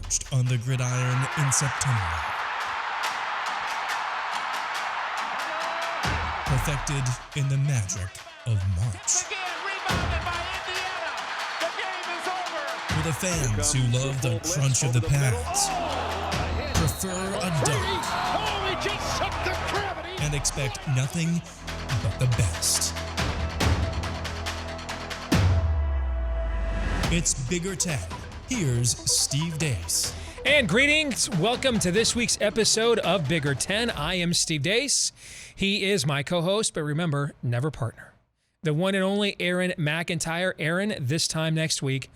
forged on the gridiron in September. Perfected in the magic of March. For the fans who love the crunch of the pads, prefer a dunk, and expect nothing but the best. It's Bigger 10. Here's Steve Dace. And greetings. Welcome to this week's episode of Bigger 10. I am Steve Dace. He is my co-host, but remember, never partner. The one and only Aaron McIntyre. Aaron, this time next week,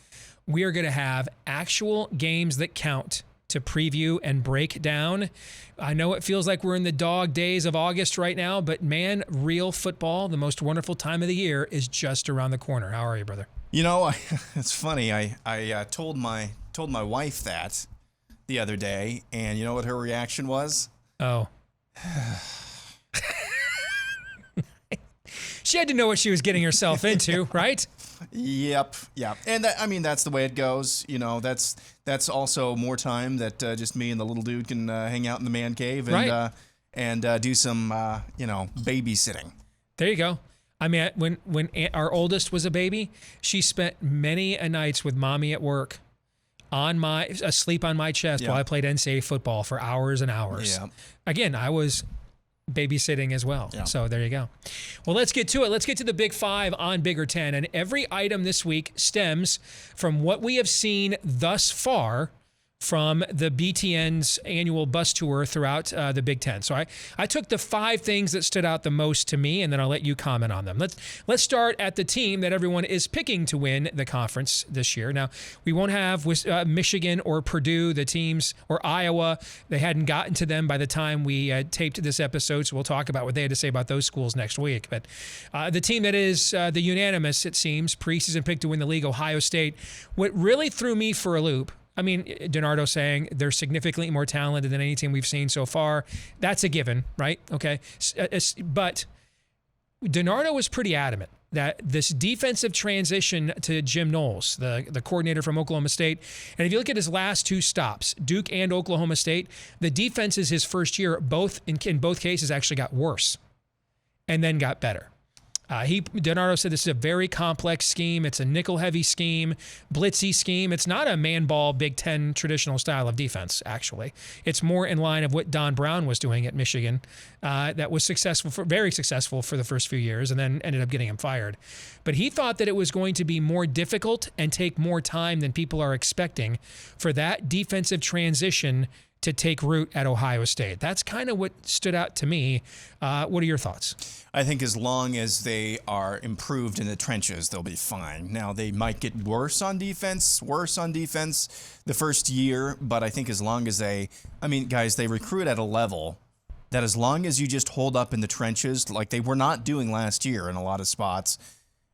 we are going to have actual games that count to preview and break down. I know it feels like we're in the dog days of August right now, but man, real football, the most wonderful time of the year, is just around the corner. How are you, brother? You know, it's funny. I told my wife that the other day, and you know what her reaction was? Oh. She had to know what she was getting herself into, right? Yep. And that's the way it goes. You know, that's also more time that just me and the little dude can hang out in the man cave and right. and do some babysitting. There you go. I mean, when our oldest was a baby, she spent many a nights with mommy at work, asleep on my chest while I played NCAA football for hours and hours. Yeah. Again, I was babysitting as well. Yeah. So there you go. Well, let's get to it. Let's get to the Big Five on Bigger 10. And every item this week stems from what we have seen thus far from the BTN's annual bus tour throughout the Big Ten. So I took the 5 things that stood out the most to me, and then I'll let you comment on them. Let's start at the team that everyone is picking to win the conference this year. Now, we won't have Michigan or Purdue, the teams, or Iowa. They hadn't gotten to them by the time we taped this episode, so we'll talk about what they had to say about those schools next week. But the team that is the unanimous, it seems, preseason pick to win the league, Ohio State. What really threw me for a loop, I mean, DiNardo saying they're significantly more talented than any team we've seen so far. That's a given, right? Okay. But DiNardo was pretty adamant that this defensive transition to Jim Knowles, the coordinator from Oklahoma State, and if you look at his last 2 stops, Duke and Oklahoma State, the defenses his first year, in both cases, actually got worse and then got better. DiNardo said this is a very complex scheme. It's a nickel-heavy scheme, blitzy scheme. It's not a man-ball Big Ten traditional style of defense, actually. It's more in line of what Don Brown was doing at Michigan that was very successful for the first few years and then ended up getting him fired. But he thought that it was going to be more difficult and take more time than people are expecting for that defensive transition to take root at Ohio State. That's kind of what stood out to me. What are your thoughts? I think as long as they are improved in the trenches, they'll be fine. Now, they might get worse on defense the first year, but I think as long as they recruit at a level that as long as you just hold up in the trenches, like they were not doing last year in a lot of spots,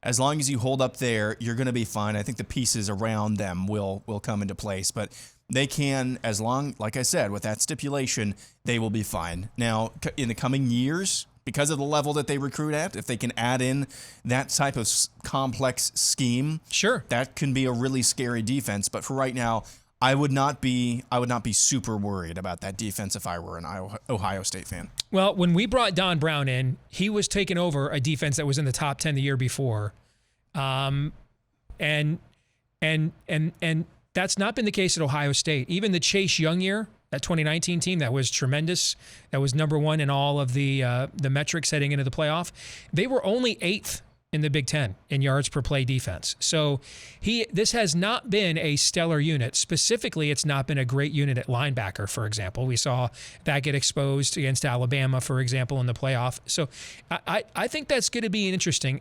as long as you hold up there, you're going to be fine. I think the pieces around them will come into place, but they can, as long, like I said, with that stipulation, they will be fine. Now, in the coming years, because of the level that they recruit at, if they can add in that type of complex scheme, sure, that can be a really scary defense. But for right now, I would not be super worried about that defense if I were an Ohio State fan. Well, when we brought Don Brown in, he was taking over a defense that was in the top 10 the year before, and that's not been the case at Ohio State. Even the Chase Young year, that 2019 team that was tremendous, that was number 1 in all of the metrics heading into the playoff, they were only 8th in the Big Ten in yards per play defense. So this has not been a stellar unit. Specifically, it's not been a great unit at linebacker, for example. We saw that get exposed against Alabama, for example, in the playoff. So I think that's going to be interesting.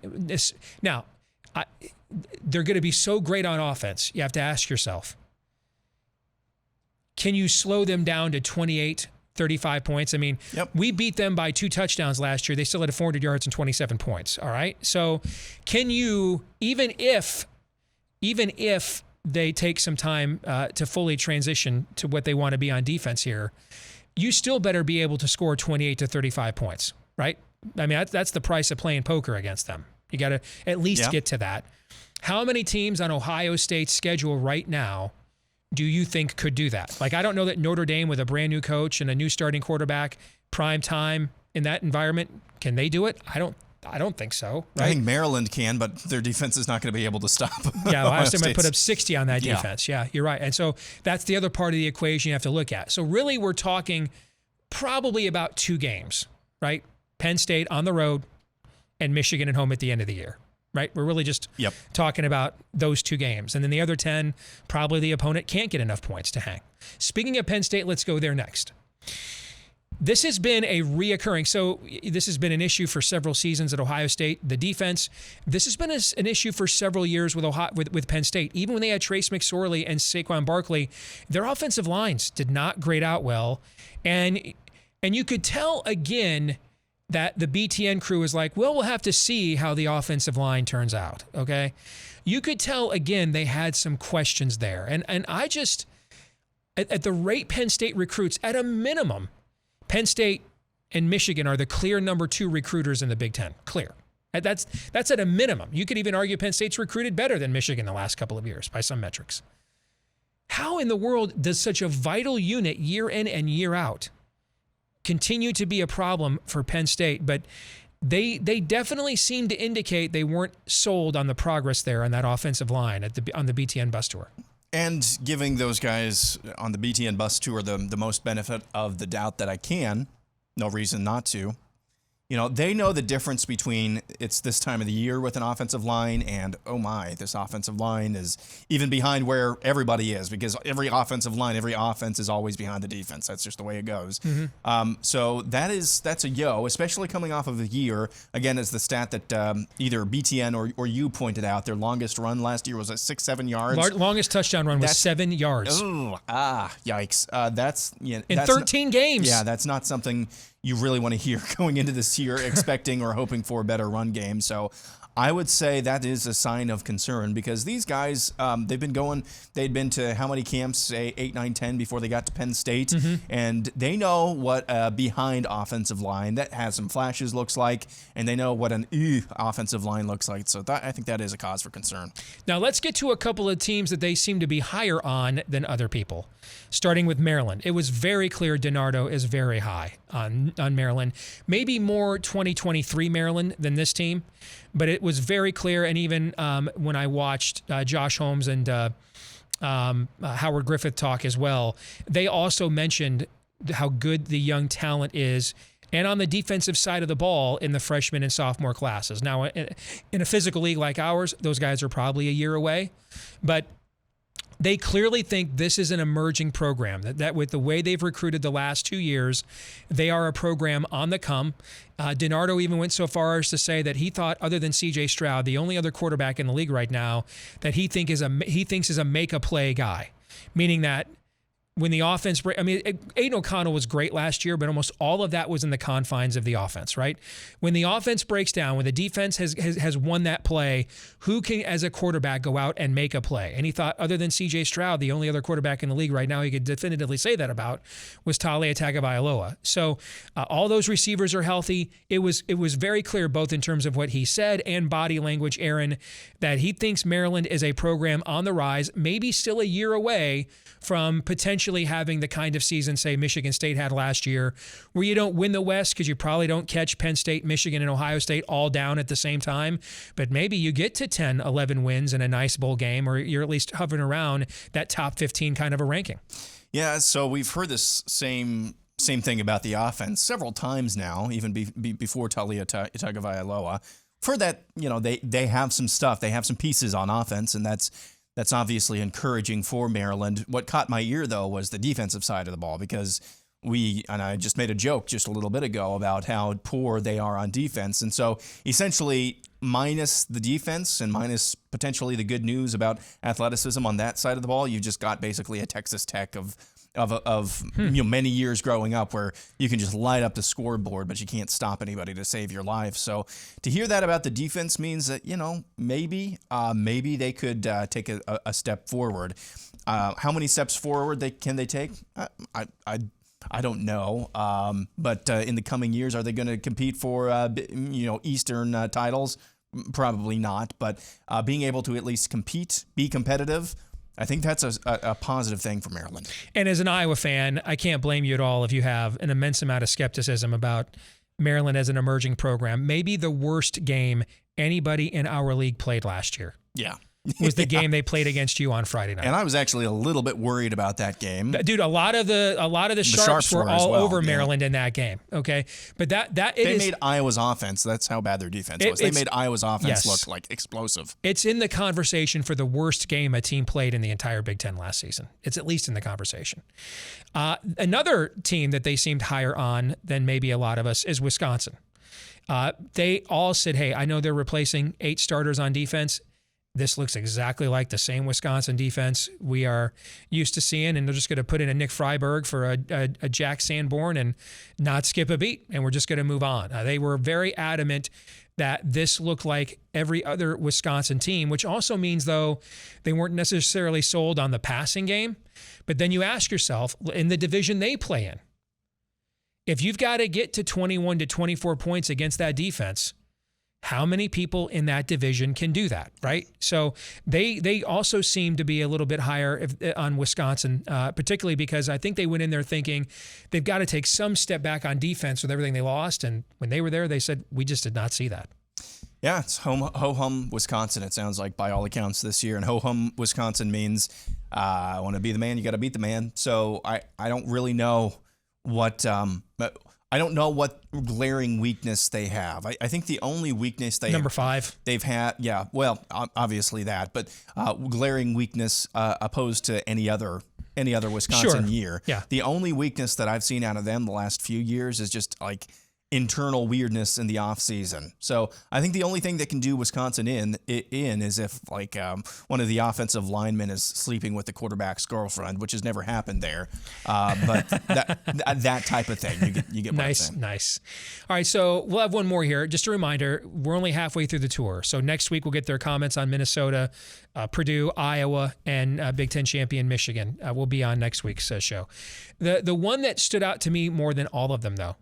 They're going to be so great on offense. You have to ask yourself, can you slow them down to 28, 35 points? I mean, We beat them by 2 touchdowns last year. They still had 400 yards and 27 points, all right? So can you, even if they take some time to fully transition to what they want to be on defense here, you still better be able to score 28 to 35 points, right? I mean, that's the price of playing poker against them. You got to at least get to that. How many teams on Ohio State's schedule right now do you think could do that? Like, I don't know that Notre Dame with a brand new coach and a new starting quarterback, prime time in that environment, can they do it? I don't think so. Right? I think Maryland can, but their defense is not going to be able to stop. Yeah, Ohio State might put up 60 on that defense. Yeah, you're right. And so that's the other part of the equation you have to look at. So really, we're talking probably about 2 games, right? Penn State on the road and Michigan at home at the end of the year, right? We're really just talking about those 2 games. And then the other 10, probably the opponent can't get enough points to hang. Speaking of Penn State, let's go there next. This has been a reoccurring, so this has been an issue for several seasons at Ohio State. The defense, this has been an issue for several years with Penn State. Even when they had Trace McSorley and Saquon Barkley, their offensive lines did not grade out well. And you could tell, again, that the BTN crew is like, well, we'll have to see how the offensive line turns out, okay? You could tell, again, they had some questions there. And I just, at the rate Penn State recruits, at a minimum, Penn State and Michigan are the clear number 2 recruiters in the Big Ten. Clear. That's at a minimum. You could even argue Penn State's recruited better than Michigan the last couple of years by some metrics. How in the world does such a vital unit year in and year out continue to be a problem for Penn State? But they definitely seem to indicate they weren't sold on the progress there on that offensive line on the BTN bus tour. And giving those guys on the BTN bus tour the most benefit of the doubt that I can, no reason not to. You know, they know the difference between it's this time of the year with an offensive line and, oh my, this offensive line is even behind where everybody is, because every offensive line, every offense is always behind the defense. That's just the way it goes. Mm-hmm. So that's a yo, especially coming off of a year. Again, it's the stat that either BTN or you pointed out. Their longest run last year was at 6-7 yards. Longest touchdown run was 7 yards. Yikes. That's in 13 games. Yeah, that's not something you really want to hear going into this year, expecting or hoping for a better run game. So I would say that is a sign of concern, because these guys, they'd been to how many camps, say 8, 9, 10 before they got to Penn State, and they know what a behind offensive line that has some flashes looks like, and they know what an offensive line looks like. So I think that is a cause for concern. Now let's get to a couple of teams that they seem to be higher on than other people. Starting with Maryland. It was very clear DiNardo is very high on Maryland. Maybe more 2023 Maryland than this team, but it was very clear. And even when I watched Josh Holmes and Howard Griffith talk as well, they also mentioned how good the young talent is, and on the defensive side of the ball in the freshman and sophomore classes. Now, in a physical league like ours, those guys are probably a year away, but they clearly think this is an emerging program, that with the way they've recruited the last 2 years, they are a program on the come. DiNardo even went so far as to say that he thought, other than C.J. Stroud, the only other quarterback in the league right now that he thinks is a make-a-play guy, meaning that when the offense, Aiden O'Connell was great last year, but almost all of that was in the confines of the offense, right? When the offense breaks down, when the defense has won that play, who can, as a quarterback, go out and make a play? And he thought, other than C.J. Stroud, the only other quarterback in the league right now he could definitively say that about was Talia Tagovailoa. So all those receivers are healthy. It was very clear, both in terms of what he said and body language, Aaron, that he thinks Maryland is a program on the rise, maybe still a year away from potentially having the kind of season, say, Michigan State had last year, where you don't win the West because you probably don't catch Penn State, Michigan, and Ohio State all down at the same time. But maybe you get to 10, 11 wins in a nice bowl game, or you're at least hovering around that top 15 kind of a ranking. Yeah, so we've heard this same thing about the offense several times now, even before Talia Tagovailoa. For that, they have some stuff, they have some pieces on offense, and that's obviously encouraging for Maryland. What caught my ear, though, was the defensive side of the ball, because I just made a joke just a little bit ago about how poor they are on defense. And so essentially, minus the defense and minus potentially the good news about athleticism on that side of the ball, you've just got basically a Texas Tech of many years growing up, where you can just light up the scoreboard, but you can't stop anybody to save your life. So to hear that about the defense means that, maybe they could take a step forward. How many steps forward can they take? I don't know. But in the coming years, are they going to compete for Eastern titles? Probably not. But being able to at least compete, be competitive, I think that's a positive thing for Maryland. And as an Iowa fan, I can't blame you at all if you have an immense amount of skepticism about Maryland as an emerging program. Maybe the worst game anybody in our league played last year. Yeah. Was the game they played against you on Friday night. And I was actually a little bit worried about that game. Dude, a lot of the Sharps were all over Maryland in that game. Okay. But they made Iowa's offense. That's how bad their defense was. They made Iowa's offense look like explosive. It's in the conversation for the worst game a team played in the entire Big Ten last season. It's at least in the conversation. Another team that they seemed higher on than maybe a lot of us is Wisconsin. They all said, hey, I know they're replacing 8 starters on defense. This looks exactly like the same Wisconsin defense we are used to seeing, and they're just going to put in a Nick Freiberg for a Jack Sanborn and not skip a beat, and we're just going to move on. They were very adamant that this looked like every other Wisconsin team, which also means, though, they weren't necessarily sold on the passing game. But then you ask yourself, in the division they play in, if you've got to get to 21 to 24 points against that defense, how many people in that division can do that, right? So they also seem to be a little bit higher on Wisconsin, particularly because I think they went in there thinking they've got to take some step back on defense with everything they lost. And when they were there, they said, we just did not see that. Yeah, it's ho-hum Wisconsin, it sounds like, by all accounts this year. And ho-hum Wisconsin means I want to be the man, you got to beat the man. So I don't really know what I don't know what glaring weakness they have. I think the only weakness Number 5 they've had, yeah, well, obviously that, but glaring weakness opposed to any other Wisconsin year. Yeah. The only weakness that I've seen out of them the last few years is just like internal weirdness in the offseason. So I think the only thing that can do Wisconsin in is if like one of the offensive linemen is sleeping with the quarterback's girlfriend, which has never happened there. But that type of thing, you get what I'm saying. Nice. All right, so we'll have one more here. Just a reminder, we're only halfway through the tour. So next week we'll get their comments on Minnesota, Purdue, Iowa, and Big Ten champion Michigan. We'll be on next week's show. The one that stood out to me more than all of them, though,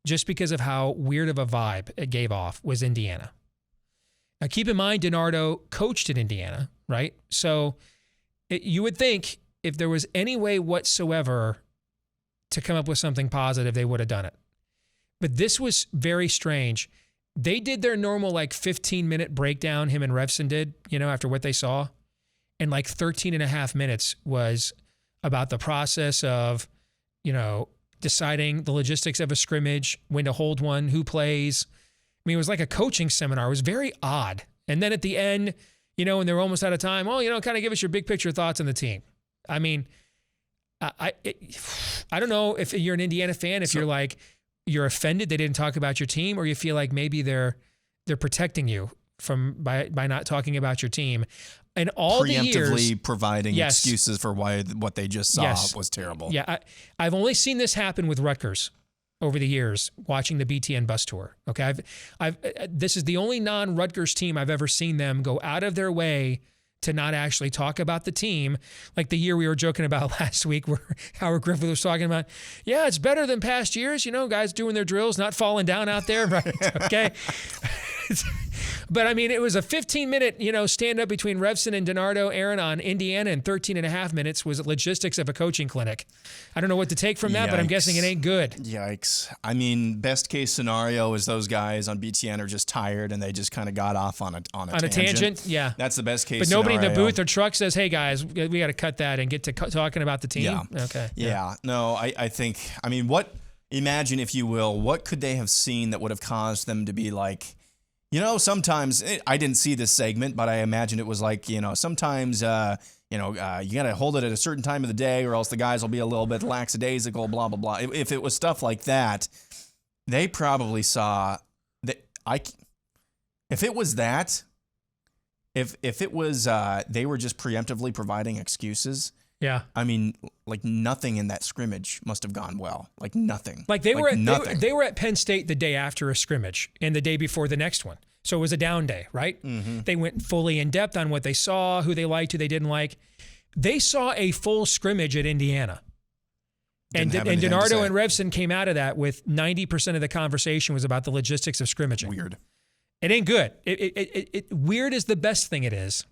just because of how weird of a vibe it gave off, was Indiana. Now, keep in mind, DiNardo coached at Indiana, right? So you would think if there was any way whatsoever to come up with something positive, they would have done it. But this was very strange. They did their normal, like, 15-minute breakdown, him and Revson did, after what they saw. And, like, 13 and a half minutes was about the process of, deciding the logistics of a scrimmage, when to hold one, who plays. I mean, it was like a coaching seminar. It was very odd. And then at the end, when they were almost out of time, kind of give us your big picture thoughts on the team. I mean, I don't know if you're an Indiana fan, if you're offended they didn't talk about your team, or you feel like maybe they're protecting you by not talking about your team. And all the years, preemptively providing excuses for why what they just saw was terrible. Yeah, I've only seen this happen with Rutgers over the years, watching the BTN bus tour. Okay, this is the only non-Rutgers team I've ever seen them go out of their way to not actually talk about the team. Like the year we were joking about last week where Howard Griffith was talking about, yeah, it's better than past years, guys doing their drills, not falling down out there, right? Okay. But I mean, it was a 15-minute, stand up between Revson and DiNardo, Aaron, on Indiana, and 13 and a half minutes was logistics of a coaching clinic. I don't know what to take from that, but I'm guessing it ain't good. Yikes. I mean, best case scenario is those guys on BTN are just tired and they just kind of got off on a tangent. Yeah. That's the best case But scenario. Nobody in the booth or truck says, hey, guys, we got to cut that and get to talking about the team. Yeah. Okay. Yeah. No, I think, imagine, if you will, what could they have seen that would have caused them to be like, sometimes I didn't see this segment, but I imagine it was like, sometimes, you got to hold it at a certain time of the day or else the guys will be a little bit lackadaisical, blah, blah, blah. If it was stuff like that, they probably saw that if it was that, if it was, they were just preemptively providing excuses. Yeah. I mean, like nothing in that scrimmage must have gone well. Like nothing. Like they were at Penn State the day after a scrimmage and the day before the next one. So it was a down day, right? Mm-hmm. They went fully in depth on what they saw, who they liked, who they didn't like. They saw a full scrimmage at Indiana. And DiNardo and Revson came out of that with 90% of the conversation was about the logistics of scrimmaging. Weird. It ain't good. Weird is the best thing it is.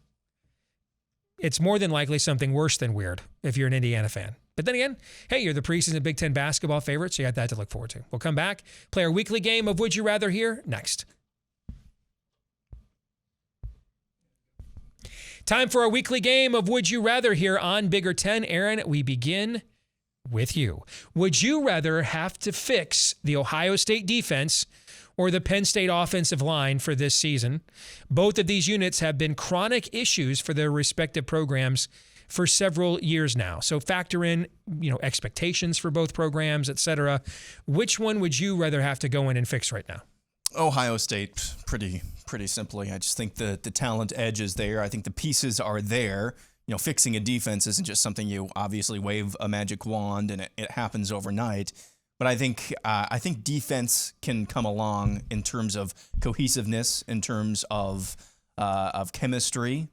it's more than likely something worse than weird if you're an Indiana fan. But then again, hey, you're the preseason Big Ten basketball favorite, so you got that to look forward to. We'll come back, play our weekly game of Would You Rather here next. Time for our weekly game of Would You Rather here on Bigger Ten. Aaron, we begin with you. Would you rather have to fix the Ohio State defense or the Penn State offensive line for this season? Both of these units have been chronic issues for their respective programs for several years now. So factor in, expectations for both programs, et cetera. Which one would you rather have to go in and fix right now? Ohio State, pretty simply. I just think the talent edge is there. I think the pieces are there. Fixing a defense isn't just something you obviously wave a magic wand and it happens overnight. But I think defense can come along in terms of cohesiveness, in terms of chemistry,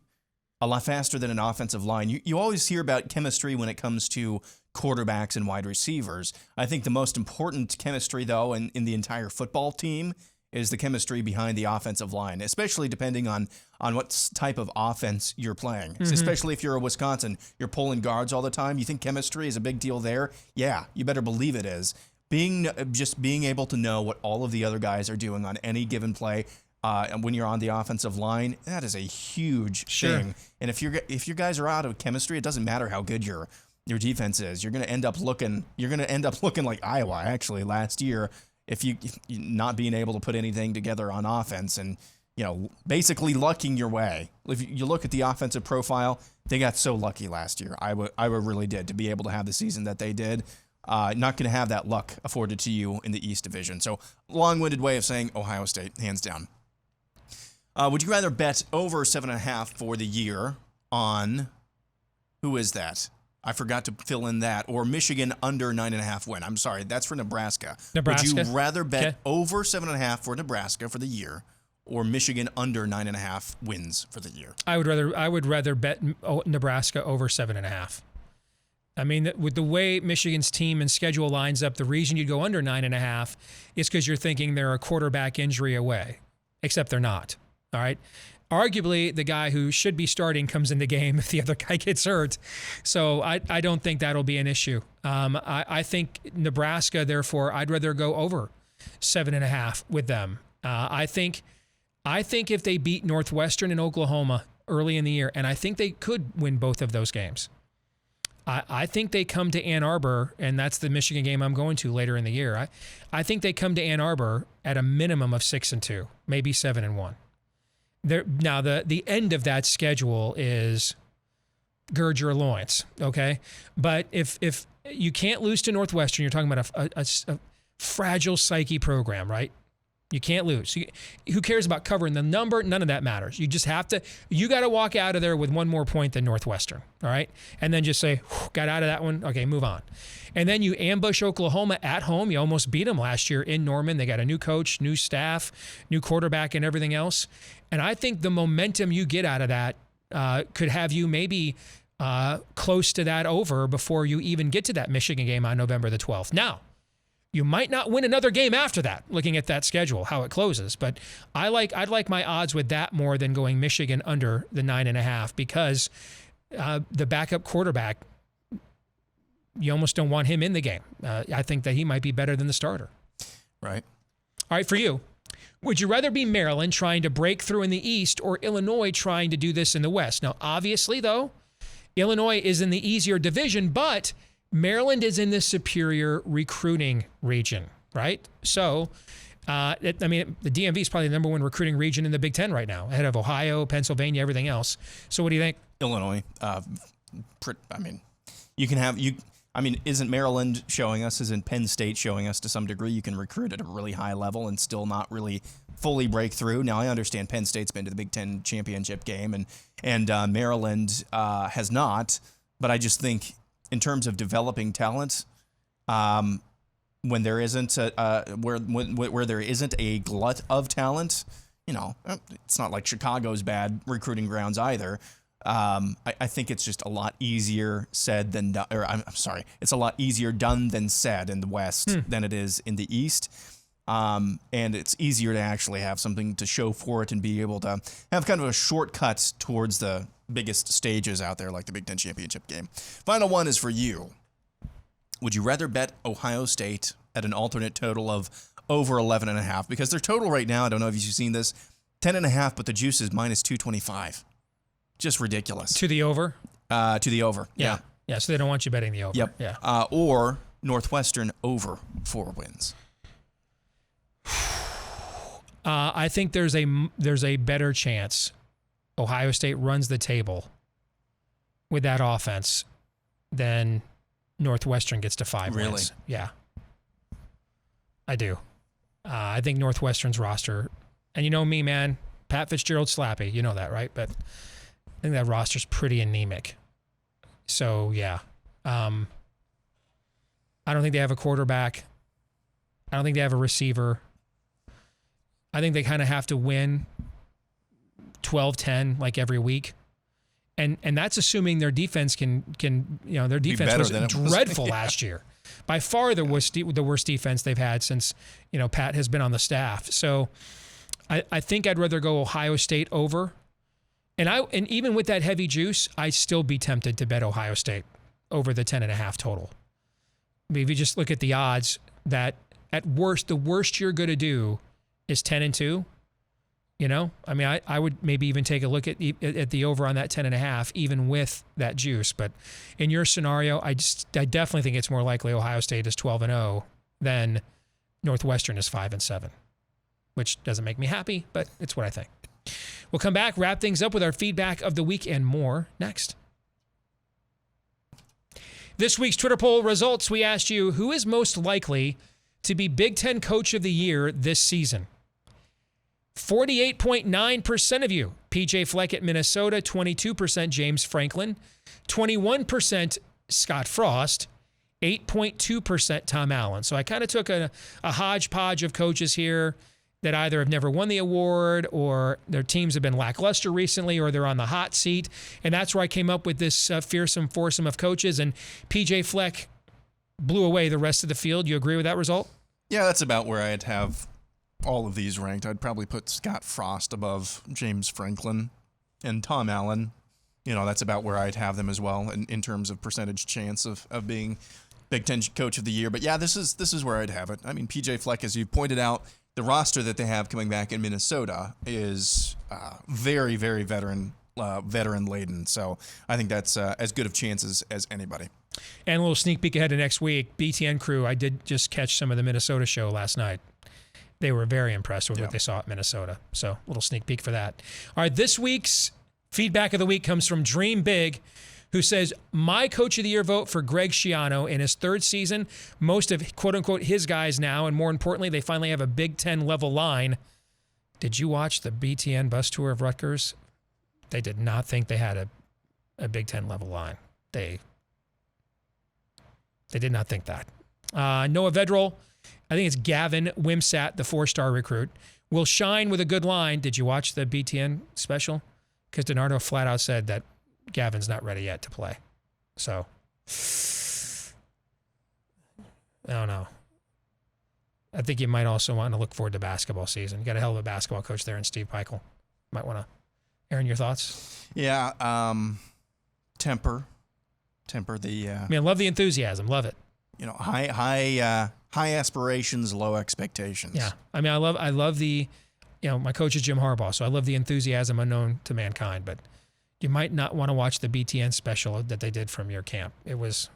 a lot faster than an offensive line. You always hear about chemistry when it comes to quarterbacks and wide receivers. I think the most important chemistry, though, in the entire football team is the chemistry behind the offensive line, especially depending on what type of offense you're playing. Mm-hmm. Especially if you're a Wisconsin, you're pulling guards all the time. You think chemistry is a big deal there? Yeah, you better believe it is. Being able to know what all of the other guys are doing on any given play, and when you're on the offensive line, that is a huge thing. And if your guys are out of chemistry, it doesn't matter how good your defense is. You're going to end up looking like Iowa actually last year if you not being able to put anything together on offense and basically lucking your way. If you look at the offensive profile, they got so lucky last year. Iowa really did to be able to have the season that they did. Not going to have that luck afforded to you in the East Division. So long-winded way of saying Ohio State, hands down. Would you rather bet over 7.5 for the year on, who is that? I forgot to fill in that. Or Michigan under 9.5 win. I'm sorry, that's for Nebraska. Would you rather bet over 7.5 for Nebraska for the year, or Michigan under 9.5 wins for the year? I would rather bet Nebraska over 7.5. I mean, with the way Michigan's team and schedule lines up, the reason you'd go under 9.5 is because you're thinking they're a quarterback injury away, except they're not. All right. Arguably, the guy who should be starting comes in the game if the other guy gets hurt. So I don't think that'll be an issue. I think Nebraska, therefore, I'd rather go over 7.5 with them. I think if they beat Northwestern and Oklahoma early in the year, and I think they could win both of those games. I think they come to Ann Arbor, and that's the Michigan game I'm going to later in the year. I think they come to Ann Arbor at a minimum of 6-2, maybe 7-1. Now, the end of that schedule is gird your loins, okay? But if you can't lose to Northwestern, you're talking about a fragile psyche program, right? You can't lose. Who cares about covering the number? None of that matters. You got to walk out of there with one more point than Northwestern, all right? And then just say, got out of that one, okay, move on. And then you ambush Oklahoma at home. You almost beat them last year in Norman. They got a new coach, new staff, new quarterback, and everything else. And I think the momentum you get out of that could have you maybe close to that over before you even get to that Michigan game on November the 12th. Now, you might not win another game after that, looking at that schedule, how it closes. But I'd like my odds with that more than going Michigan under the 9.5 because the backup quarterback, you almost don't want him in the game. I think that he might be better than the starter. Right. All right, for you, would you rather be Maryland trying to break through in the East or Illinois trying to do this in the West? Now, obviously, though, Illinois is in the easier division, but Maryland is in the superior recruiting region, right? So, the DMV is probably the number one recruiting region in the Big Ten right now, ahead of Ohio, Pennsylvania, everything else. So what do you think? Illinois. Isn't Maryland showing us, isn't Penn State showing us to some degree you can recruit at a really high level and still not really fully break through? Now, I understand Penn State's been to the Big Ten championship game and Maryland has not, but I just think in terms of developing talent, when there isn't where there isn't a glut of talent, it's not like Chicago's bad recruiting grounds either. I think it's just a lot easier said than it's a lot easier done than said in the West than it is in the East. and it's easier to actually have something to show for it and be able to have kind of a shortcut towards the biggest stages out there, like the Big Ten championship game. Final one is for you. Would you rather bet Ohio State at an alternate total of over 11.5? Because their total right now, I don't know if you've seen this, 10.5, but the juice is minus 225. Just ridiculous. To the over? To the over. Yeah. Yeah, so they don't want you betting the over. Yep. Yeah. Or Northwestern over 4 wins. I think there's a better chance Ohio State runs the table with that offense than Northwestern gets to 5 Really? wins. Yeah. I do. I think Northwestern's roster, and you know me, man, Pat Fitzgerald slappy. You know that, right? But I think that roster's pretty anemic. So, yeah. I don't think they have a quarterback. I don't think they have a receiver. I think they kind of have to win 12-10 like every week. And that's assuming their defense can their defense was dreadful last year. By far the worst defense they've had since, Pat has been on the staff. So I think I'd rather go Ohio State over. And even with that heavy juice, I'd still be tempted to bet Ohio State over the 10.5 total. I mean, if you just look at the odds, that at worst, the worst you're going to do is 10-2. I mean, I would maybe even take a look at the over on that 10.5, even with that juice. But in your scenario, I definitely think it's more likely Ohio State is 12-0 than Northwestern is 5-7, which doesn't make me happy, but it's what I think. We'll come back, wrap things up with our feedback of the week and more next. This week's Twitter poll results, we asked you, who is most likely to be Big Ten Coach of the Year this season? 48.9% of you, PJ Fleck at Minnesota, 22% James Franklin, 21% Scott Frost, 8.2% Tom Allen. So I kind of took a hodgepodge of coaches here that either have never won the award or their teams have been lackluster recently or they're on the hot seat. And that's where I came up with this fearsome foursome of coaches. And PJ Fleck blew away the rest of the field. You agree with that result? Yeah, that's about where I'd have all of these ranked. I'd probably put Scott Frost above James Franklin and Tom Allen. That's about where I'd have them as well in terms of percentage chance of being Big Ten Coach of the Year. But yeah, this is where I'd have it. I mean, PJ Fleck, as you pointed out, the roster that they have coming back in Minnesota is very, very veteran laden. So I think that's as good of chances as anybody. And a little sneak peek ahead of next week. BTN crew, I did just catch some of the Minnesota show last night. They were very impressed with what they saw at Minnesota. So a little sneak peek for that. All right, this week's feedback of the week comes from Dream Big, who says, my Coach of the Year vote for Greg Schiano in his third season. Most of, quote-unquote, his guys now, and more importantly, they finally have a Big Ten level line. Did you watch the BTN bus tour of Rutgers? They did not think they had a Big Ten level line. They did not think that. Noah Vedral, I think it's Gavin Wimsat, the 4-star recruit, will shine with a good line. Did you watch the BTN special? Because DiNardo flat out said that Gavin's not ready yet to play. So, I don't know. I think you might also want to look forward to basketball season. You got a hell of a basketball coach there in Steve Peichel. Might want to. Aaron, your thoughts? Yeah, temper the. I mean, I love the enthusiasm. Love it. High aspirations, low expectations. Yeah, I mean, I love the. My coach is Jim Harbaugh, so I love the enthusiasm unknown to mankind. But you might not want to watch the BTN special that they did from your camp. It was.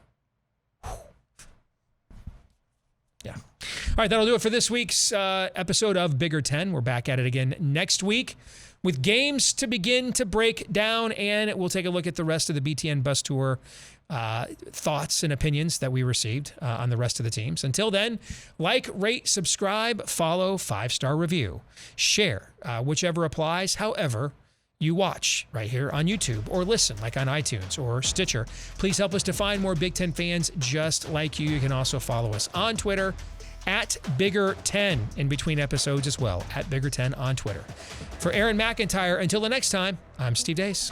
Yeah. All right, that'll do it for this week's episode of Bigger 10. We're back at it again next week with games to begin to break down, and we'll take a look at the rest of the BTN bus tour thoughts and opinions that we received on the rest of the teams. Until then, like, rate, subscribe, follow, 5-star review, share, whichever applies, however you watch right here on YouTube or listen like on iTunes or Stitcher. Please help us to find more Big Ten fans just like you. You can also follow us on Twitter at Bigger10 in between episodes as well, at Bigger10 on Twitter. For Aaron McIntyre, until the next time, I'm Steve Dace.